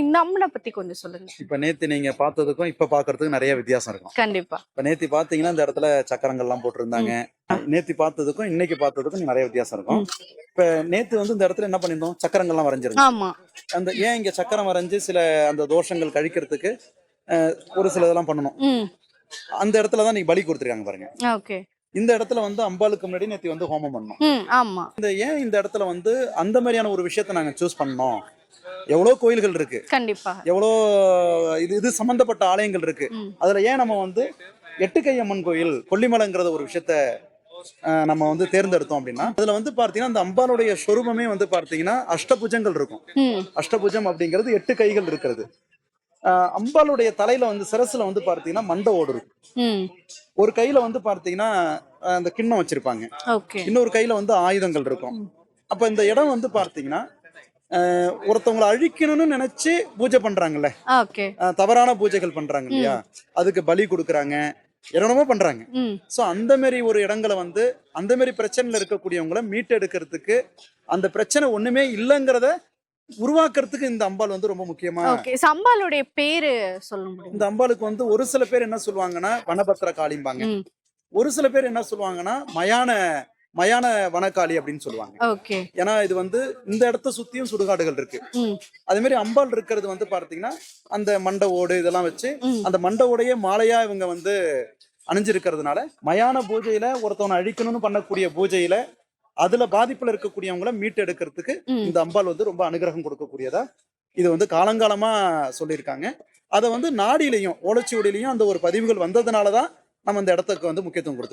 இந்த அம்மனை பத்தி கொஞ்சம் சொல்லுங்க. இப்ப நேத்து நீங்க பார்த்ததுக்கும் இப்ப பாக்குறதுக்கும் நிறைய வித்தியாசம் இருக்கும். கண்டிப்பா. இப்ப நேத்தி பாத்தீங்கன்னா இந்த இடத்துல சக்கரங்கள் எல்லாம் போட்டிருந்தாங்க. நேத்தி பார்த்ததுக்கும் இன்னைக்கு பார்த்ததுக்கும் நிறைய வித்தியாசம் இருக்கும். இப்ப நேத்து வந்து இந்த இடத்துல என்ன பண்ணிருந்தோம், சக்கரங்கள்லாம் வரைஞ்சிருந்தோம். ஆமா. அந்த ஏன் இங்க சக்கரம் வரைஞ்சு சில அந்த தோஷங்கள் கழிக்கிறதுக்கு ஒரு சில இதெல்லாம் பண்ணணும். அந்த இடத்துலதான் நீங்க பலி கொடுத்துருக்காங்க பாருங்க. ஓகே. இந்த இடத்துல வந்து அம்பாளுக்கு முன்னாடி நேத்தி வந்து ஹோமம் பண்ணோம். ஆமா. ஏன் இந்த இடத்துல வந்து அந்த மாதிரியான ஒரு விஷயத்த நாங்க சூஸ் பண்ணோம். எவ்வளவு கோயில்கள் இருக்கு, கண்டிப்பா எவ்வளோ இது சம்பந்தப்பட்ட ஆலயங்கள் இருக்கு. அதுல ஏன் நம்ம வந்து எட்டுக்கை அம்மன் கோயில் கொல்லிமலைங்கிறத ஒரு விஷயத்த நம்ம வந்து தேர்ந்தெடுத்தோம் அப்படின்னா, அதுல வந்து பார்த்தீங்கன்னா அந்த அம்பாளுடைய சொரூபமே வந்து பார்த்தீங்கன்னா அஷ்டபுஜங்கள் இருக்கும். அஷ்டபுஜம் அப்படிங்கிறது 8 கைகள் இருக்கிறது. அம்பாளுடைய தலையில வந்து சிரசுல வந்து பார்த்தீங்கன்னா மண்ட ஓடு இருக்கும். ஒரு கையில வந்து பார்த்தீங்கன்னா அந்த கிண்ணம் வச்சிருப்பாங்க, இன்னொரு கையில வந்து ஆயுதங்கள் இருக்கும். அப்ப இந்த இடம் வந்து பார்த்தீங்கன்னா ஒருத்தவங்களை அழிக்கணும்னு நினைச்சு பூஜை பண்றாங்கல்ல, தவறான பூஜைகள் பண்றாங்க இல்லையா, அதுக்கு பலி கொடுக்கறாங்க, என்னென்னமோ பண்றாங்க. சோ அந்த மாதிரி ஒரு இடங்களை வந்து அந்த மாதிரி பிரச்சனைல இருக்கக்கூடியவங்களை மீட்டெடுக்கிறதுக்கு, அந்த பிரச்சனை ஒண்ணுமே இல்லைங்கிறத உருவாக்குறதுக்கு இந்த அம்பாள் வந்து ரொம்ப முக்கியமா. அம்பாளுடைய பேரு சொல்ல முடியும்? இந்த அம்பாளுக்கு வந்து ஒரு சில பேர் என்ன சொல்லுவாங்கன்னா வனபத்திர காளிம்பாங்க, ஒரு சில பேர் என்ன சொல்லுவாங்கன்னா மயான வனக்காளி அப்படின்னு சொல்லுவாங்க. ஏன்னா இது வந்து இந்த இடத்த சுத்தியும் சுடுகாடுகள் இருக்கு. அதே மாதிரி அம்பாள் இருக்கிறது வந்து பார்த்தீங்கன்னா அந்த மண்ட ஓடு இதெல்லாம் வச்சு அந்த மண்ட ஓடையே மாலையா இவங்க வந்து அணிஞ்சிருக்கிறதுனால மயான பூஜையில ஒருத்தவனை அழிக்கணும்னு பண்ணக்கூடிய பூஜையில அதுல பாதிப்புல இருக்கக்கூடியவங்களை மீட்டு எடுக்கிறதுக்கு இந்த அம்பாள் வந்து ரொம்ப அனுகிரகம் கொடுக்கக்கூடியதா இது வந்து காலங்காலமா சொல்லியிருக்காங்க. அதை வந்து நாடியிலையும் ஓலைச்சுவடியிலையும் அந்த ஒரு பதிவுகள் வந்ததுனாலதான் நம்ம இந்த இடத்துக்கு வந்து முக்கியத்துவம் கொடுத்துருக்கோம்.